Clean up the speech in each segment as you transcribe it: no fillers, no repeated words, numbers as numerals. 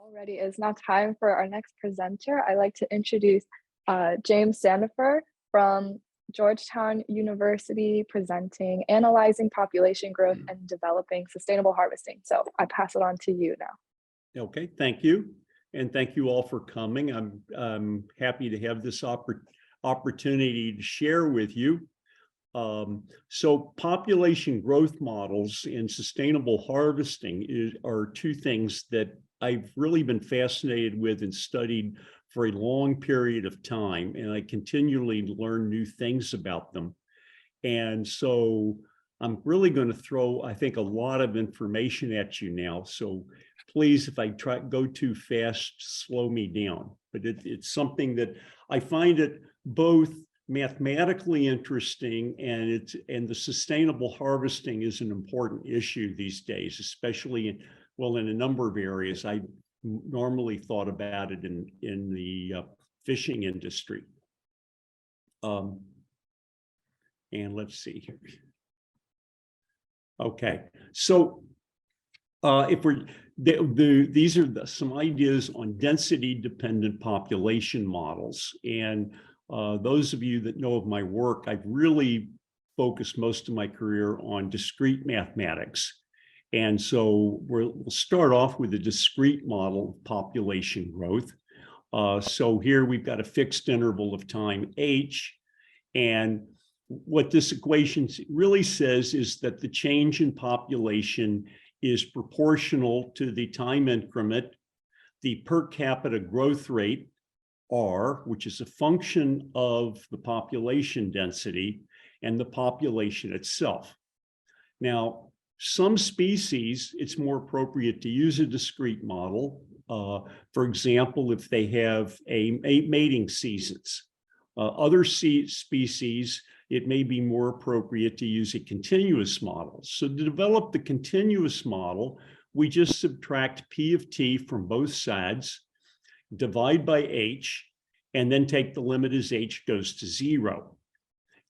Already is now time for our next presenter. I'd like to introduce James Sandefur from Georgetown University, presenting Analyzing Population Growth and Developing Sustainable Harvesting. So I pass it on to you now. Okay, thank you. And thank you all for coming. I'm happy to have this opportunity to share with you. So population growth models and sustainable harvesting are two things that I've really been fascinated with and studied for a long period of time, and I continually learn new things about them. And so I'm really going to throw, I think, a lot of information at you now. So please, if I go too fast, slow me down. But it's something that I find it both mathematically interesting, and the sustainable harvesting is an important issue these days, especially in a number of areas. I normally thought about it in the fishing industry. And let's see here. Okay, so these are some ideas on density-dependent population models. And those of you that know of my work, I've really focused most of my career on discrete mathematics. And so we'll start off with a discrete model of population growth. So here we've got a fixed interval of time h, and what this equation really says is that the change in population is proportional to the time increment, the per capita growth rate, R, which is a function of the population density, and the population itself. Now, some species, it's more appropriate to use a discrete model. For example, if they have mating seasons. Other species, it may be more appropriate to use a continuous model. So to develop the continuous model, we just subtract P of t from both sides, divide by h, and then take the limit as h goes to 0.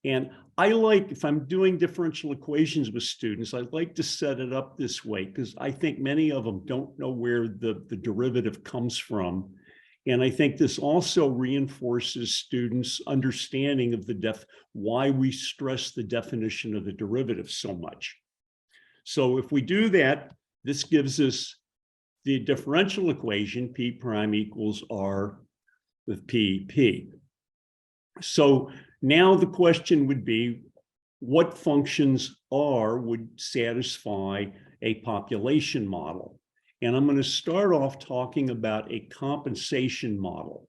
And I like, if I'm doing differential equations with students, I like to set it up this way because I think many of them don't know where the derivative comes from. And I think this also reinforces students' understanding of why we stress the definition of the derivative so much. So if we do that, this gives us the differential equation, P prime equals R with P. So now the question would be, what functions R would satisfy a population model? And I'm going to start off talking about a compensation model.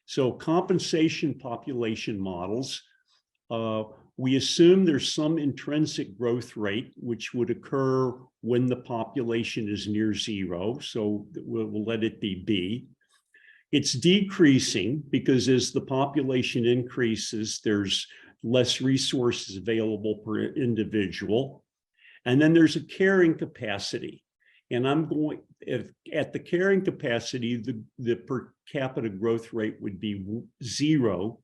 So compensation population models, we assume there's some intrinsic growth rate which would occur when the population is near 0. So we'll let it be B. It's decreasing because as the population increases, there's less resources available per individual. And then there's a carrying capacity. And I'm going, at the carrying capacity, the per capita growth rate would be 0.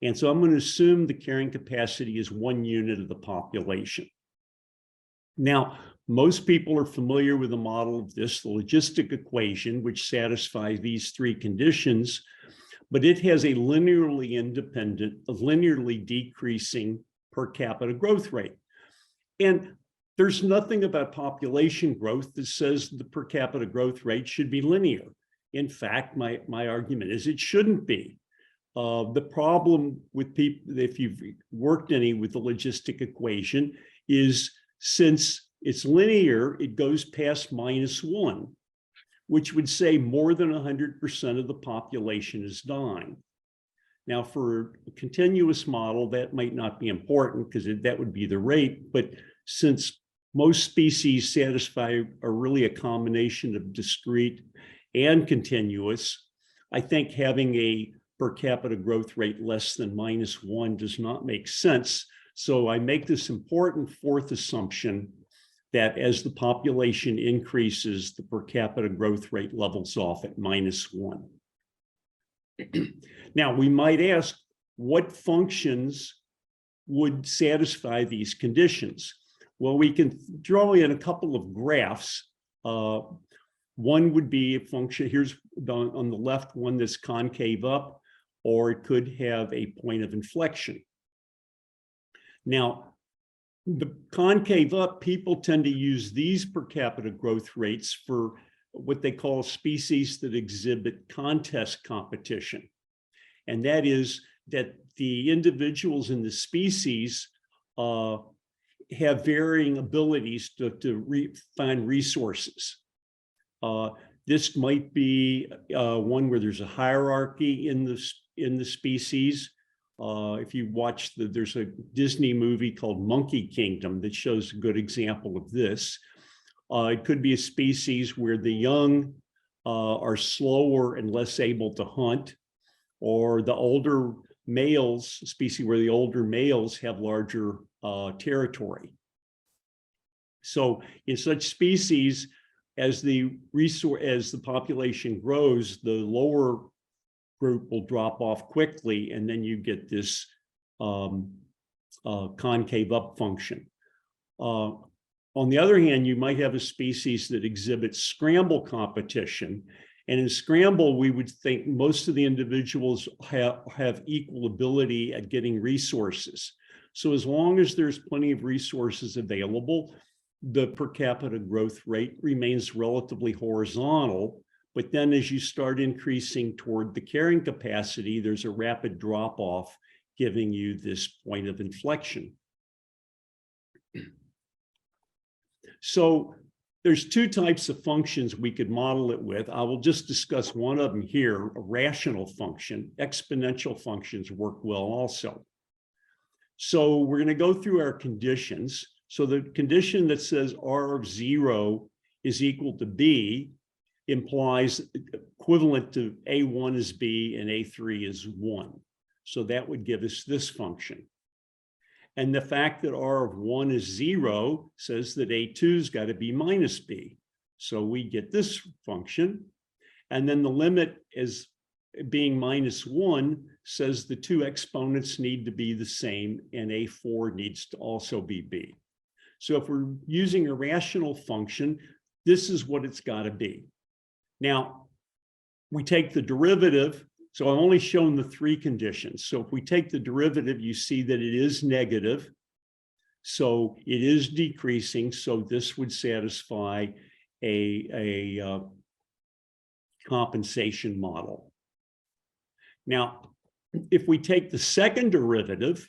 And so I'm going to assume the carrying capacity is 1 unit of the population. Now, most people are familiar with the model of this, the logistic equation, which satisfies these three conditions, but it has a linearly independent, a linearly decreasing per capita growth rate. And there's nothing about population growth that says the per capita growth rate should be linear. In fact, my argument is it shouldn't be. The problem with people, if you've worked any with the logistic equation, is since it's linear, it goes past -1, which would say more than 100% of the population is dying. Now, for a continuous model, that might not be important because that would be the rate. But since most species satisfy really a combination of discrete and continuous, I think having a per capita growth rate less than -1 does not make sense. So I make this important fourth assumption that as the population increases, the per capita growth rate levels off at -1. Now, we might ask, what functions would satisfy these conditions? Well, we can draw in a couple of graphs. One would be a function, here's on the left one that's concave up, or it could have a point of inflection. Now, the concave up, people tend to use these per capita growth rates for what they call species that exhibit contest competition. And that is that the individuals in the species have varying abilities to find resources. This might be one where there's a hierarchy in the species. If you watch there's a Disney movie called Monkey Kingdom that shows a good example of this. It could be a species where the young are slower and less able to hunt, or the older males, species where the older males have larger territory. So in such species, as the population grows, the lower group will drop off quickly, and then you get this concave up function. On the other hand, you might have a species that exhibits scramble competition. And in scramble, we would think most of the individuals have equal ability at getting resources. So as long as there's plenty of resources available, the per capita growth rate remains relatively horizontal. But then as you start increasing toward the carrying capacity, there's a rapid drop off, giving you this point of inflection. So there's two types of functions we could model it with. I will just discuss one of them here, a rational function. Exponential functions work well also. So we're going to go through our conditions. So the condition that says R of 0 is equal to B implies equivalent to A1 is B and A3 is 1. So that would give us this function. And the fact that R of 1 is 0 says that A2's got to be minus B. So we get this function. And then the limit as being minus 1 says the two exponents need to be the same, and A4 needs to also be B. So if we're using a rational function, this is what it's got to be. Now, we take the derivative. So I've only shown the three conditions. So if we take the derivative, you see that it is negative. So it is decreasing. So this would satisfy a compensation model. Now, if we take the second derivative,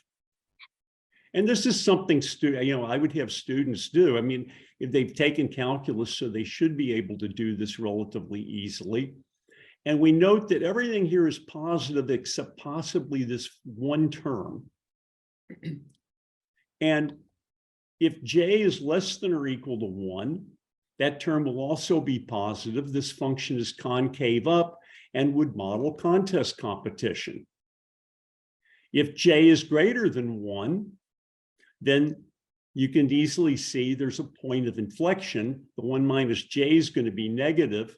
and this is something I would have students do. I mean, if they've taken calculus, so they should be able to do this relatively easily. And we note that everything here is positive except possibly this one term. And if j is less than or equal to 1, that term will also be positive. This function is concave up and would model contest competition. If j is greater than 1, then you can easily see there's a point of inflection. The 1 minus j is going to be negative.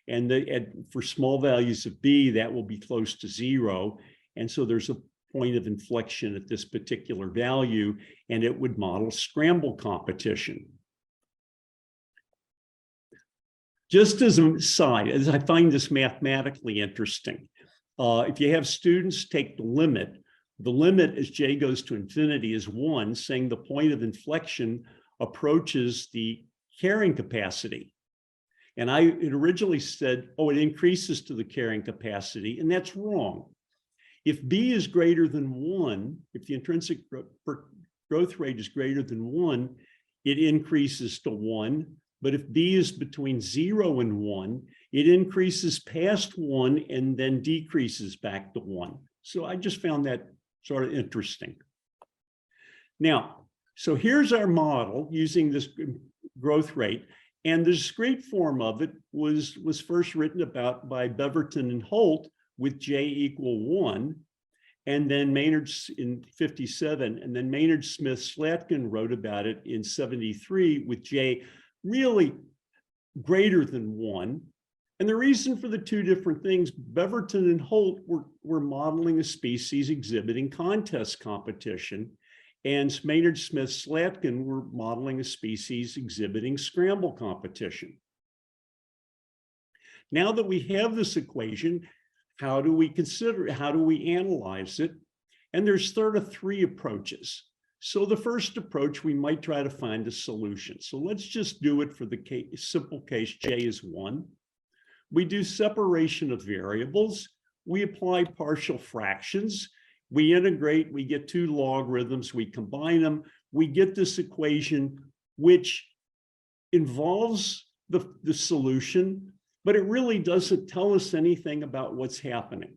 And for small values of b, that will be close to 0. And so there's a point of inflection at this particular value, and it would model scramble competition. Just as an aside, as I find this mathematically interesting, if you have students take the limit as j goes to infinity is 1, saying the point of inflection approaches the carrying capacity. And I had originally said, oh, it increases to the carrying capacity, and that's wrong. If b is greater than 1, if the intrinsic growth rate is greater than 1, it increases to 1. But if b is between 0 and 1, it increases past 1 and then decreases back to 1. So I just found that sort of interesting. Now, so here's our model using this growth rate. And the discrete form of it was first written about by Beverton and Holt with j equal 1, and then Maynard in 57, and then Maynard-Smith Slatkin wrote about it in 73 with j really greater than 1. And the reason for the two different things, Beverton and Holt were modeling a species exhibiting contest competition, and Maynard-Smith Slatkin were modeling a species exhibiting scramble competition. Now that we have this equation, how do we analyze it? And there's sort of three approaches. So the first approach, we might try to find a solution. So let's just do it for the simple case, J is 1. We do separation of variables. We apply partial fractions. We integrate, we get two logarithms, we combine them. We get this equation, which involves the solution, but it really doesn't tell us anything about what's happening.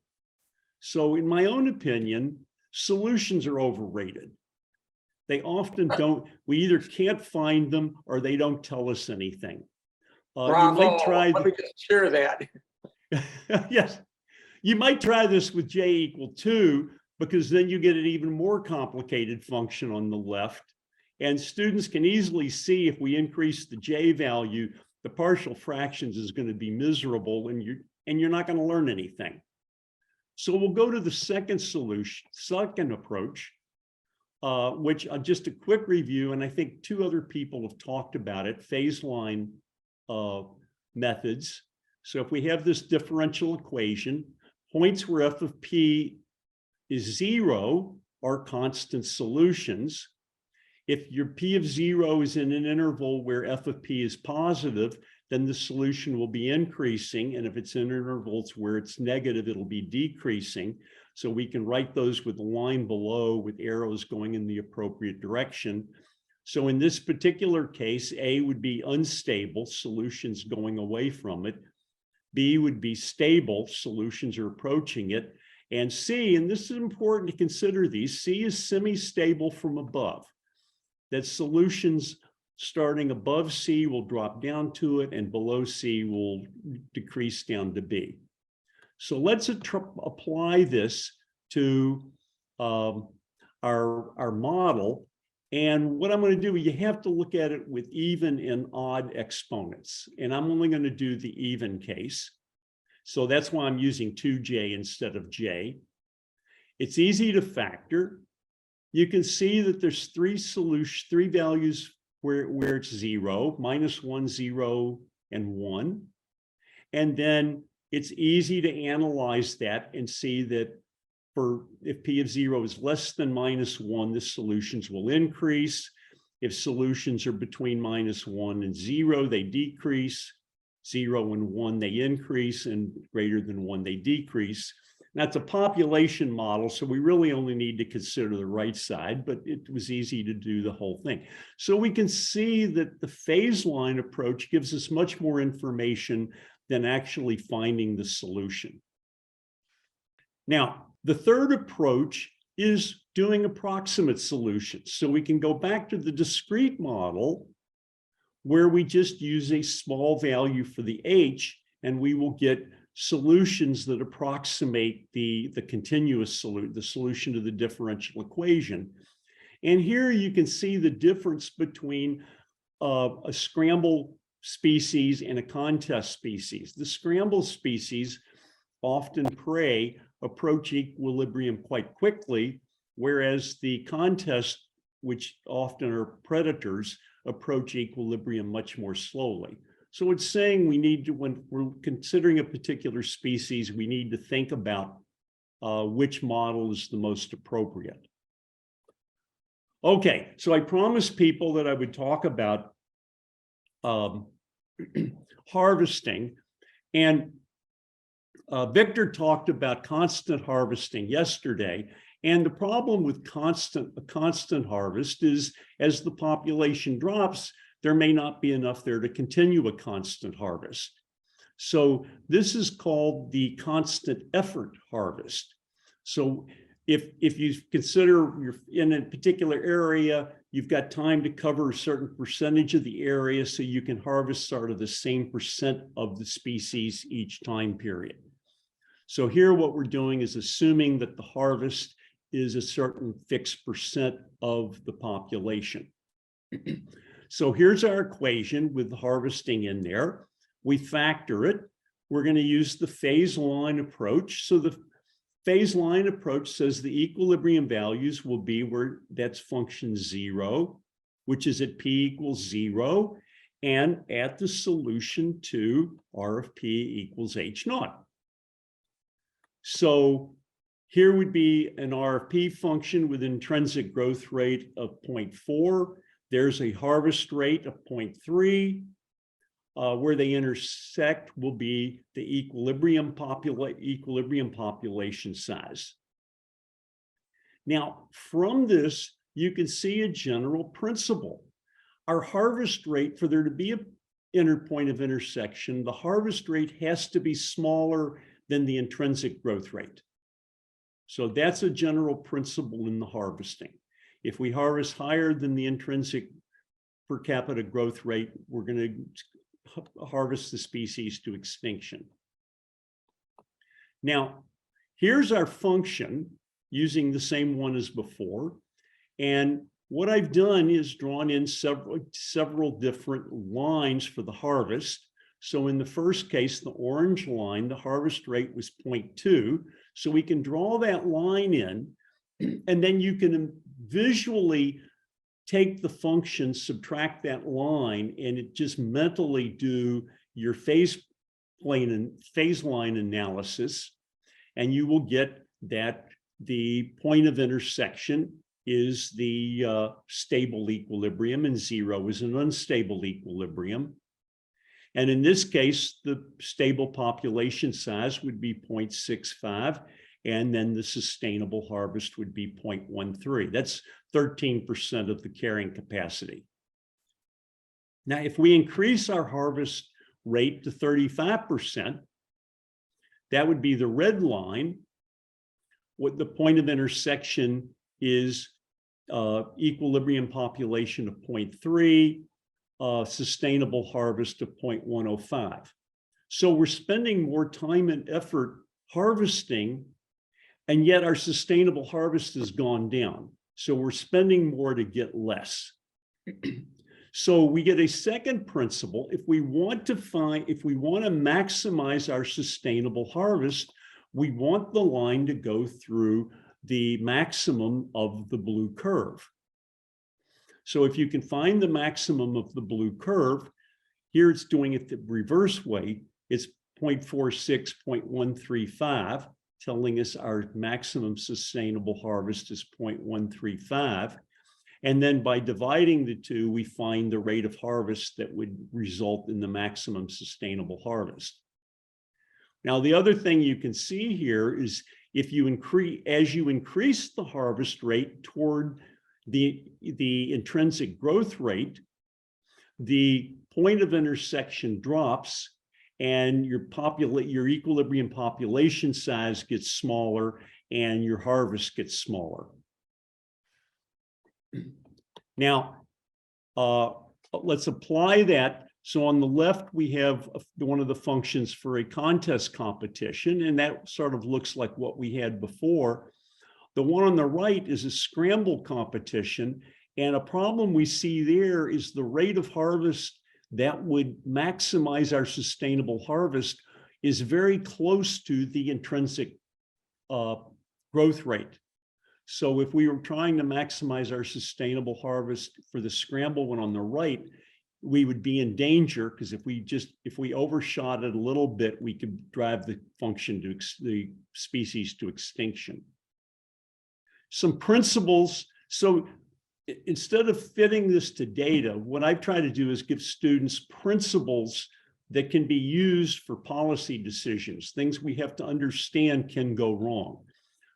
So in my own opinion, solutions are overrated. They often don't, we either can't find them or they don't tell us anything. Bravo. You might try Let me just share that. yes, you might try this with J equal 2, because then you get an even more complicated function on the left. And students can easily see if we increase the J value, the partial fractions is going to be miserable and you're not going to learn anything. So we'll go to the second approach, which just a quick review, and I think two other people have talked about it, phase line methods. So if we have this differential equation, points where f of p is 0 are constant solutions. If your p of 0 is in an interval where f of p is positive, then the solution will be increasing. And if it's in intervals where it's negative, it'll be decreasing. So we can write those with a line below with arrows going in the appropriate direction. So in this particular case, A would be unstable, solutions going away from it. B would be stable, solutions are approaching it. And C, and this is important to consider these, C is semi-stable from above. That solutions starting above C will drop down to it and below C will decrease down to B. So let's apply this to our model. And what I'm going to do, you have to look at it with even and odd exponents. And I'm only going to do the even case. So that's why I'm using 2J instead of J. It's easy to factor. You can see that there's three values where it's 0, -1, 0, and 1. And then it's easy to analyze that and see that if p of 0 is less than -1, the solutions will increase. If solutions are between -1 and 0, they decrease. 0 and 1, they increase, and greater than 1, they decrease. That's a population model, so we really only need to consider the right side, but it was easy to do the whole thing. So we can see that the phase line approach gives us much more information than actually finding the solution. Now, the third approach is doing approximate solutions. So we can go back to the discrete model where we just use a small value for the H, and we will get solutions that approximate the continuous solution, the solution to the differential equation. And here you can see the difference between a scramble species and a contest species. The scramble species often approach equilibrium quite quickly, whereas the contest, which often are predators, approach equilibrium much more slowly. So it's saying we need to, when we're considering a particular species, we need to think about which model is the most appropriate. Okay, so I promised people that I would talk about harvesting, and Victor talked about constant harvesting yesterday. And the problem with constant harvest is, as the population drops, there may not be enough there to continue a constant harvest. So this is called the constant effort harvest. So if you consider you're in a particular area, you've got time to cover a certain percentage of the area, so you can harvest sort of the same percent of the species each time period. So here what we're doing is assuming that the harvest is a certain fixed percent of the population. So here's our equation with the harvesting in there. We factor it. We're going to use the phase line approach. So the phase line approach says the equilibrium values will be where that's function 0, which is at p equals 0. and at the solution to RFP equals H naught. So here would be an RFP function with intrinsic growth rate of 0.4. There's a harvest rate of 0.3. Where they intersect will be the equilibrium population size. Now, from this, you can see a general principle. Our harvest rate, for there to be an point of intersection, the harvest rate has to be smaller than the intrinsic growth rate. So that's a general principle in the harvesting. If we harvest higher than the intrinsic per capita growth rate, we're going to harvest the species to extinction. Now, here's our function using the same one as before. And what I've done is drawn in several different lines for the harvest. So in the first case, the orange line, the harvest rate was 0.2. So we can draw that line in, and then you can visually take the function, subtract that line, and it just mentally do your phase line analysis, and you will get that the point of intersection is the stable equilibrium and 0 is an unstable equilibrium. And in this case, the stable population size would be 0.65, and then the sustainable harvest would be 0.13. That's 13% of the carrying capacity. Now, if we increase our harvest rate to 35%, that would be the red line. What the point of intersection is equilibrium population of 0.3, sustainable harvest of 0.105. So we're spending more time and effort harvesting, and yet our sustainable harvest has gone down. So we're spending more to get less. So we get a second principle. If we want to maximize our sustainable harvest, we want the line to go through the maximum of the blue curve. So if you can find the maximum of the blue curve, here it's doing it the reverse way. It's 0.46, 0.135, telling us our maximum sustainable harvest is 0.135. And then by dividing the two, we find the rate of harvest that would result in the maximum sustainable harvest. Now, the other thing you can see here is as you increase the harvest rate toward the intrinsic growth rate, the point of intersection drops and your equilibrium population size gets smaller and your harvest gets smaller. Now, let's apply that. So on the left, we have one of the functions for a contest competition, and that sort of looks like what we had before. The one on the right is a scramble competition, and a problem we see there is the rate of harvest that would maximize our sustainable harvest is very close to the intrinsic growth rate. So if we were trying to maximize our sustainable harvest for the scramble one on the right, we would be in danger, because if we overshot it a little bit, we could drive the function to the species to extinction. Some principles. So instead of fitting this to data, what I've tried to do is give students principles that can be used for policy decisions, things we have to understand can go wrong.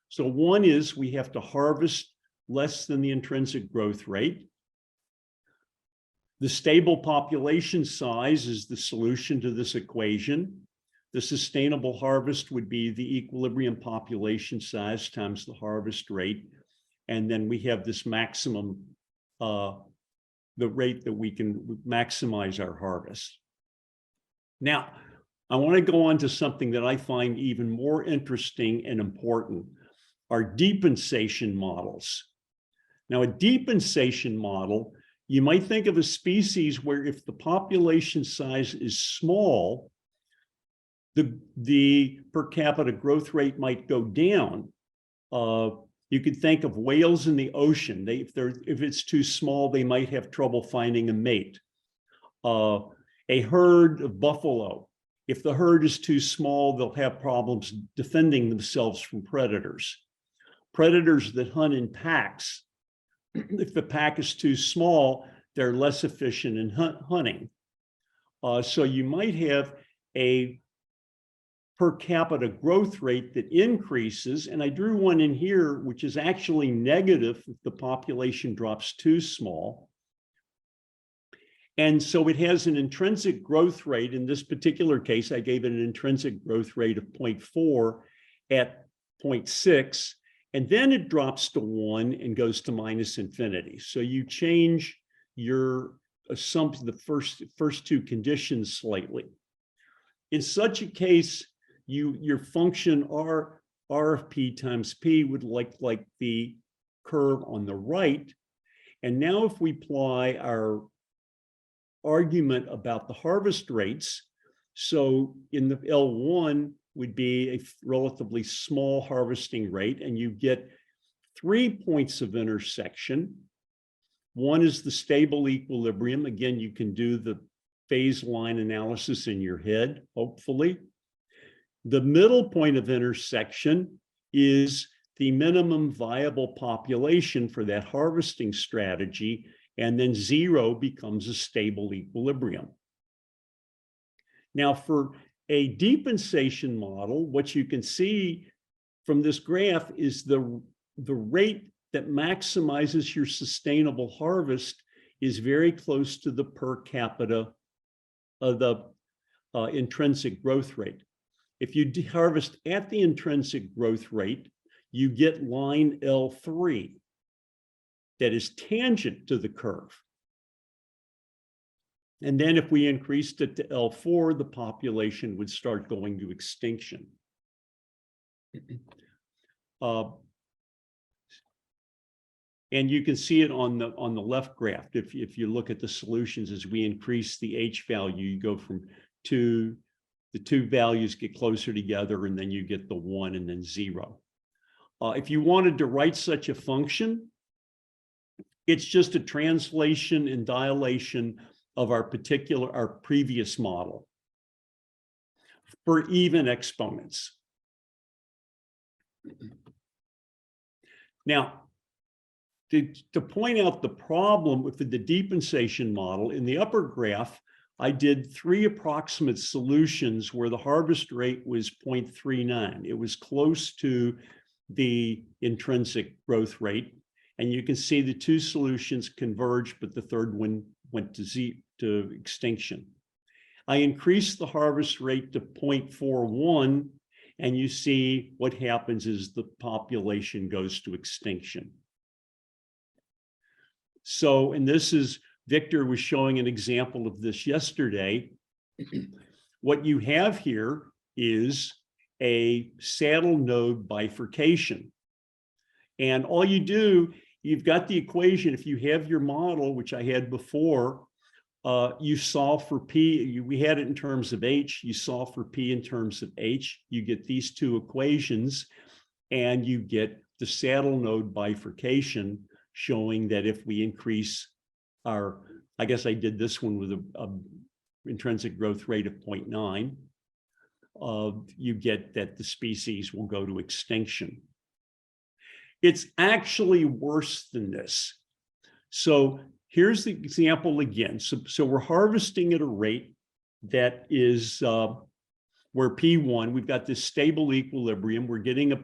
So one is we have to harvest less than the intrinsic growth rate. The stable population size is the solution to this equation. The sustainable harvest would be the equilibrium population size times the harvest rate. And then we have this maximum, the rate that we can maximize our harvest. Now, I want to go on to something that I find even more interesting and important, are depensation models. Now, a depensation model, you might think of a species where if the population size is small, the per capita growth rate might go down. You could think of whales in the ocean. If it's too small, they might have trouble finding a mate. A herd of buffalo. If the herd is too small, they'll have problems defending themselves from predators. Predators that hunt in packs, if the pack is too small, they're less efficient in hunting. So you might have a per capita growth rate that increases, and I drew one in here, which is actually negative if the population drops too small. And so it has an intrinsic growth rate. In this particular case, I gave it an intrinsic growth rate of 0.4 at 0.6, and then it drops to 1 and goes to minus infinity. So you change your assumption, the first two conditions slightly. In such a case, your function R of P times P would look like the curve on the right. And now if we apply our argument about the harvest rates, so in the L1 would be a relatively small harvesting rate, and you get 3 points of intersection. One is the stable equilibrium. Again, you can do the phase line analysis in your head, hopefully. The middle point of intersection is the minimum viable population for that harvesting strategy, and then 0 becomes a stable equilibrium. Now, for a depensation model, what you can see from this graph is the rate that maximizes your sustainable harvest is very close to the per capita of the intrinsic growth rate. If you harvest at the intrinsic growth rate, you get line L3 that is tangent to the curve. And then if we increased it to L4, the population would start going to extinction. And you can see it on the left graph. If you look at the solutions, as we increase the H value, you go from 2, the two values get closer together, and then you get the 1 and then 0. If you wanted to write such a function, it's just a translation and dilation of our previous model for even exponents. Now, to point out the problem with the depensation model, in the upper graph, I did 3 approximate solutions where the harvest rate was 0.39. It was close to the intrinsic growth rate. And you can see the 2 solutions converged, but the third one went to extinction. I increased the harvest rate to 0.41, and you see what happens is the population goes to extinction. So, and this is, Victor was showing an example of this yesterday. What you have here is a saddle node bifurcation. And all you do, you've got the equation. If you have your model, which I had before, you solve for P. We had it in terms of H. You solve for P in terms of H. You get these 2 equations, and you get the saddle node bifurcation, showing that if we increase our, I guess I did this one with a intrinsic growth rate of 0.9, you get that the species will go to extinction. It's actually worse than this. So here's the example again. So we're harvesting at a rate that is where P1, we've got this stable equilibrium. We're getting a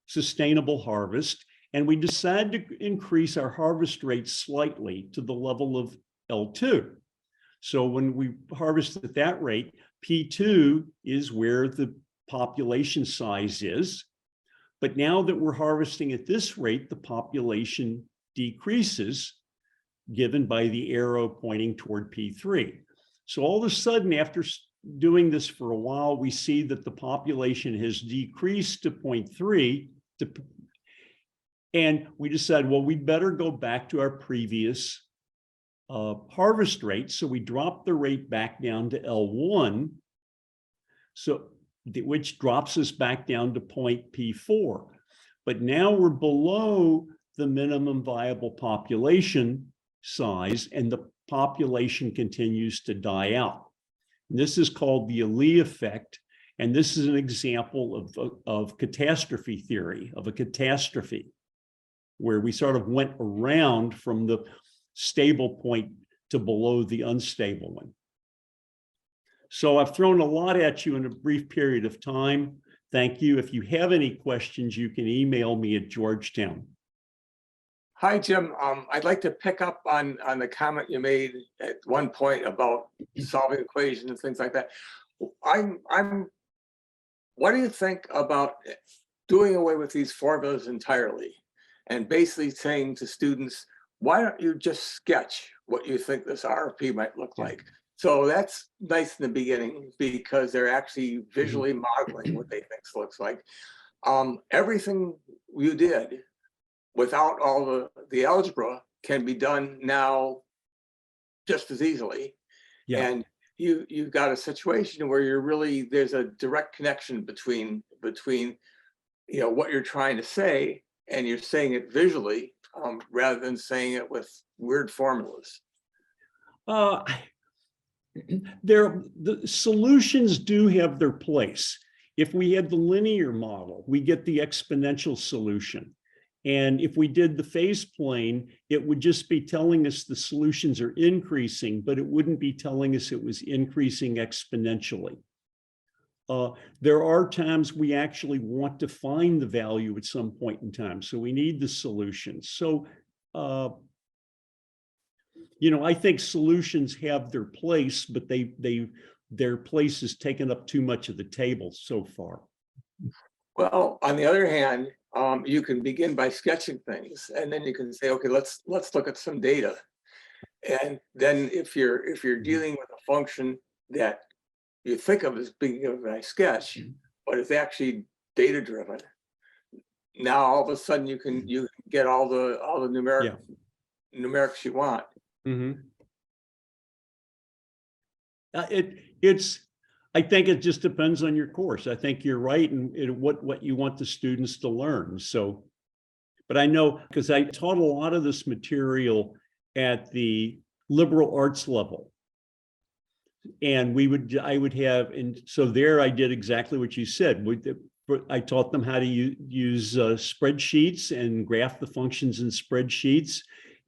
sustainable harvest, and we decide to increase our harvest rate slightly to the level of L2. So when we harvest at that rate, P2 is where the population size is. But now that we're harvesting at this rate, the population decreases, given by the arrow pointing toward P3. So all of a sudden, after doing this for a while, we see that the population has decreased to 0.3, and we decided, well, we better go back to our previous harvest rate. So we dropped the rate back down to L1, which drops us back down to point P4. But now we're below the minimum viable population size, and the population continues to die out. And this is called the Allee effect. And this is an example of catastrophe theory, of a catastrophe, where we sort of went around from the stable point to below the unstable one. So I've thrown a lot at you in a brief period of time. Thank you. If you have any questions, you can email me at Georgetown. Hi, Jim. I'd like to pick up on the comment you made at one point about solving equations and things like that. What do you think about doing away with these formulas entirely and basically saying to students, why don't you just sketch what you think this RFP might look like? So that's nice in the beginning because they're actually visually modeling what they think it looks like. Everything you did without all the algebra can be done now just as easily. Yeah. And you've got a situation where there's a direct connection between what you're trying to say, and you're saying it visually rather than saying it with weird formulas. The solutions do have their place. If we had the linear model, we get the exponential solution. And if we did the phase plane, it would just be telling us the solutions are increasing, but it wouldn't be telling us it was increasing exponentially. There are times we actually want to find the value at some point in time, so we need the solutions. So, I think solutions have their place, but their place is taken up too much of the table so far. Well, on the other hand, you can begin by sketching things, and then you can say, okay, let's look at some data. And then if you're dealing with a function that you think of as being a nice sketch, but it's actually data driven, now all of a sudden you can get all the numerics you want. Mm-hmm. I think it just depends on your course. I think you're right in what you want the students to learn. So, but I know because I taught a lot of this material at the liberal arts level, and I would have, and so there I did exactly what you said. I taught them how to use spreadsheets and graph the functions in spreadsheets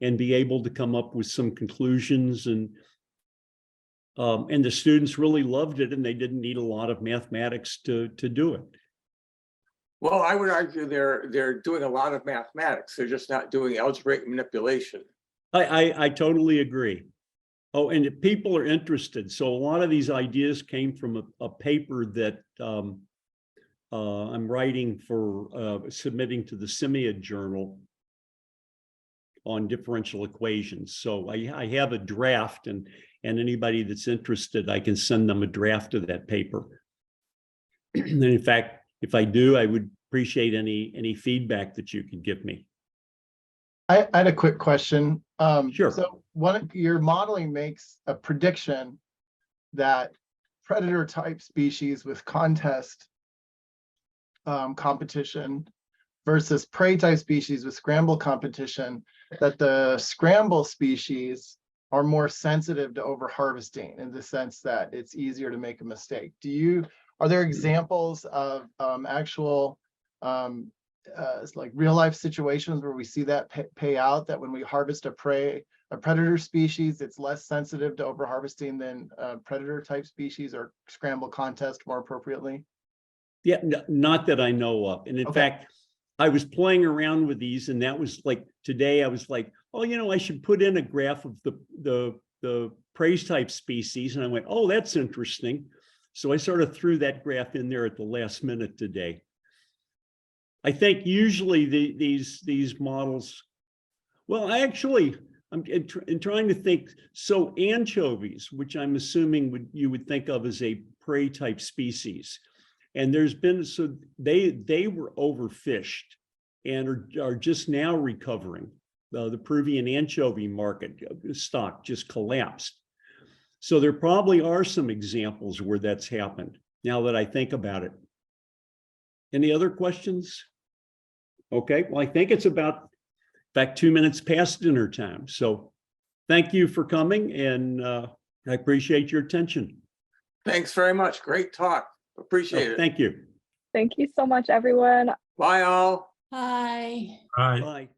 and be able to come up with some conclusions, and the students really loved it, and they didn't need a lot of mathematics to do it. Well, I would argue they're doing a lot of mathematics. They're just not doing algebraic manipulation. I totally agree. Oh, and people are interested. So a lot of these ideas came from a paper that I'm writing for submitting to the Simiad Journal on differential equations. So I have a draft, and anybody that's interested, I can send them a draft of that paper. And in fact, if I do, I would appreciate any feedback that you could give me. I had a quick question. Sure. So your modeling makes a prediction that predator type species with contest competition versus prey type species with scramble competition, that the scramble species are more sensitive to overharvesting in the sense that it's easier to make a mistake. Are there examples of actual like real life situations where we see that pay out, that when we harvest a predator species, it's less sensitive to overharvesting than predator type species, or scramble contest more appropriately? Yeah, not that I know of. And in fact, I was playing around with these, and that was like today I was like, oh, I should put in a graph of the prey type species. And I went, oh, that's interesting. So I sort of threw that graph in there at the last minute today. I think usually these models, well, I'm trying to think. So anchovies, which I'm assuming you would think of as a prey type species, and so they were overfished and are just now recovering. The Peruvian anchovy market stock just collapsed. So there probably are some examples where that's happened, now that I think about it. Any other questions? Okay, well, I think it's about fact, 2 minutes past dinner time. So thank you for coming, and I appreciate your attention. Thanks very much. Great talk. Appreciate it. Thank you. Thank you so much, everyone. Bye all. Bye. Bye.